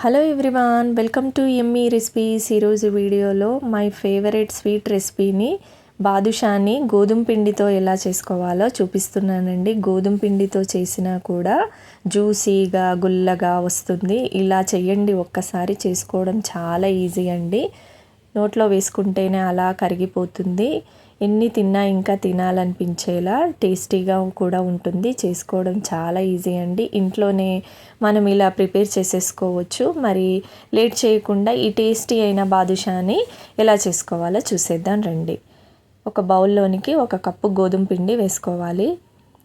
Hello everyone, welcome to yummy recipes. ఈరోజు వీడియోలో my favourite sweet రెసిపీని బాదుషాని గోధుమ పిండితో ఎలా చేసుకోవాలో చూపిస్తున్నానండి. గోధుమ పిండితో చేసినా కూడా జ్యూసీగా గుల్లగా వస్తుంది. ఇలా చేయండి, ఒక్కసారి చేసుకోవడం చాలా ఈజీ అండి. నోట్లో వేసుకుంటేనే అలా కరిగిపోతుంది. ఎన్ని తిన్నా ఇంకా తినాలనిపించేలా టేస్టీగా కూడా ఉంటుంది. చేసుకోవడం చాలా ఈజీ అండి. ఇంట్లోనే మనం ఇలా ప్రిపేర్ చేసేసుకోవచ్చు. మరి లేట్ చేయకుండా ఈ టేస్టీ అయిన బాదుషాని ఎలా చేసుకోవాలో చూసేద్దాం రండి. ఒక బౌల్లోనికి 1 కప్పు గోధుమ పిండి వేసుకోవాలి.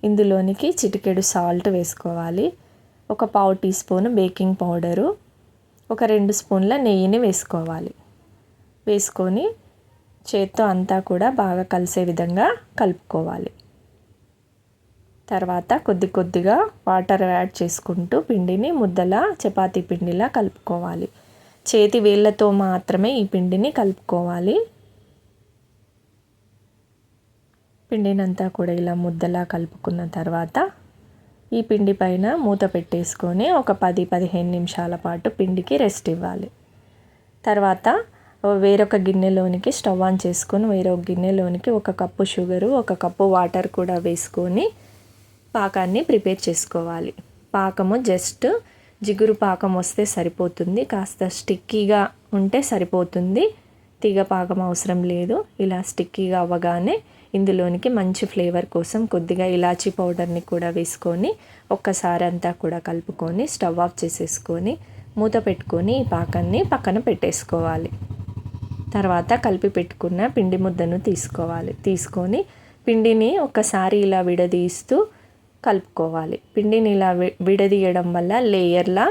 ఇందులోనికి చిటికెడు సాల్ట్ వేసుకోవాలి. 1 పావు టీ స్పూన్ బేకింగ్ పౌడరు, 2 స్పూన్ల నెయ్యిని వేసుకోవాలి. వేసుకొని చేత్తో అంతా కూడా బాగా కలిసే విధంగా కలుపుకోవాలి. తర్వాత కొద్ది కొద్దిగా వాటర్ యాడ్ చేసుకుంటూ పిండిని ముద్దలా చపాతీ పిండిలా కలుపుకోవాలి. చేతి వేళ్ళతో మాత్రమే ఈ పిండిని కలుపుకోవాలి. పిండినంతా కూడా ఇలా ముద్దలా కలుపుకున్న తర్వాత ఈ పిండి పైన మూత పెట్టేసుకొని ఒక 10-15 నిమిషాల పాటు పిండికి రెస్ట్ ఇవ్వాలి. తర్వాత వేరొక గిన్నెలోనికి స్టవ్ ఆన్ చేసుకొని వేరొక గిన్నెలోనికి 1 కప్పు షుగరు, 1 కప్పు వాటర్ కూడా వేసుకొని పాకాన్ని ప్రిపేర్ చేసుకోవాలి. పాకము జస్ట్ జిగురు పాకం వస్తే సరిపోతుంది. కాస్త స్టిక్కీగా ఉంటే సరిపోతుంది. తీగ పాకం అవసరం లేదు. ఇలా స్టిక్కీగా అవ్వగానే ఇందులోనికి మంచి ఫ్లేవర్ కోసం కొద్దిగా ఇలాచీ పౌడర్ని కూడా వేసుకొని ఒక్కసారి అంతా కూడా కలుపుకొని స్టవ్ ఆఫ్ చేసేసుకొని మూత పెట్టుకొని ఈ పాకాన్ని పక్కన పెట్టేసుకోవాలి. తర్వాత కలిపి పెట్టుకున్న పిండి ముద్దను తీసుకొని పిండిని ఒక్కసారి ఇలా విడదీస్తూ కలుపుకోవాలి. పిండిని ఇలా విడదీయడం వల్ల లేయర్లా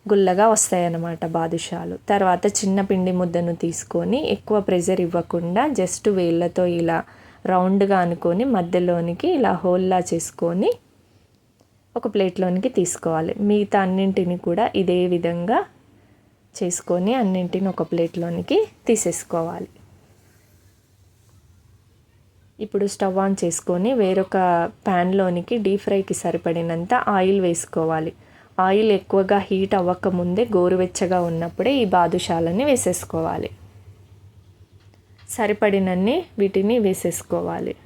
గుల్లగా వస్తాయన్నమాట బాదుషాలు. తర్వాత చిన్న పిండి ముద్దను తీసుకొని ఎక్కువ ప్రెషర్ ఇవ్వకుండా జస్ట్ వేళ్ళతో ఇలా రౌండ్గా అనుకొని మధ్యలోనికి ఇలా హోల్లా చేసుకొని ఒక ప్లేట్లోనికి తీసుకోవాలి. మిగతా అన్నింటిని కూడా ఇదే విధంగా చేసుకొని అన్నింటిని ఒక ప్లేట్లోనికి తీసేసుకోవాలి. ఇప్పుడు స్టవ్ ఆన్ చేసుకొని వేరొక ప్యాన్లోనికి డీప్ ఫ్రైకి సరిపడినంత ఆయిల్ వేసుకోవాలి. ఆయిల్ ఎక్కువగా హీట్ అవ్వకముందే గోరువెచ్చగా ఉన్నప్పుడే ఈ బాదుషాలని వేసేసుకోవాలి. సరిపడినన్ని వీటిని వేసేసుకోవాలి.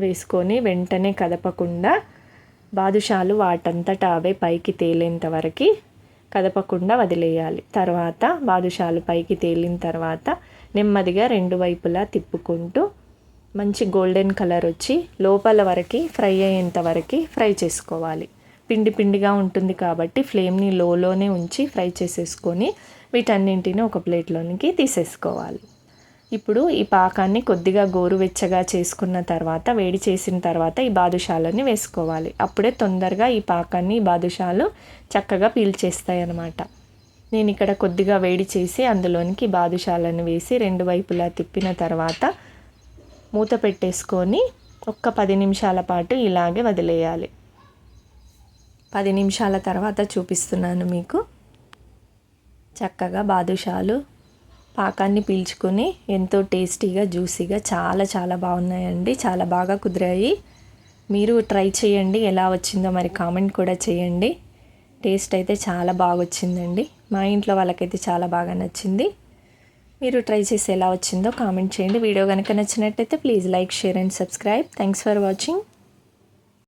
వేసుకొని వెంటనే కదపకుండా బాదుషాలు వాటంతట అవే పైకి తేలేంత వరకు కదపకుండా వదిలేయాలి. తర్వాత బాదుషాలు పైకి తేలిన తర్వాత నెమ్మదిగా 2 వైపులా తిప్పుకుంటూ మంచి గోల్డెన్ కలర్ వచ్చి లోపల వరకు ఫ్రై అయ్యేంత వరకు ఫ్రై చేసుకోవాలి. పిండి పిండిగా ఉంటుంది కాబట్టి ఫ్లేమ్ని లోలోనే ఉంచి ఫ్రై చేసేసుకొని వీటన్నింటిని ఒక ప్లేట్లోనికి తీసేసుకోవాలి. ఇప్పుడు ఈ పాకాన్ని కొద్దిగా గోరువెచ్చగా చేసుకున్న తర్వాత వేడి చేసిన తర్వాత ఈ బాదుషాలని వేసుకోవాలి. అప్పుడే తొందరగా ఈ పాకాన్ని ఈ బాదుషాలు చక్కగా పీల్చేస్తాయి అన్నమాట. నేను ఇక్కడ కొద్దిగా వేడి చేసి అందులోనికి బాదుషాలను వేసి 2 వైపులా తిప్పిన తర్వాత మూత పెట్టేసుకొని 10 నిమిషాల పాటు ఇలాగే వదిలేయాలి. 10 నిమిషాల తర్వాత చూపిస్తున్నాను మీకు. చక్కగా బాదుషాలు పాకాన్ని పీల్చుకొని ఎంతో టేస్టీగా జ్యూసీగా చాలా బాగున్నాయండి. చాలా బాగా కుదిరాయి. మీరు ట్రై చేయండి. ఎలా వచ్చిందో మరి కామెంట్ కూడా చేయండి. టేస్ట్ అయితే చాలా బాగా వచ్చిందండి. మా ఇంట్లో వాళ్ళకైతే చాలా బాగా నచ్చింది. మీరు ట్రై చేసి ఎలా వచ్చిందో కామెంట్ చేయండి. వీడియో కనుక నచ్చినట్టయితే please like, share and subscribe. Thanks for watching.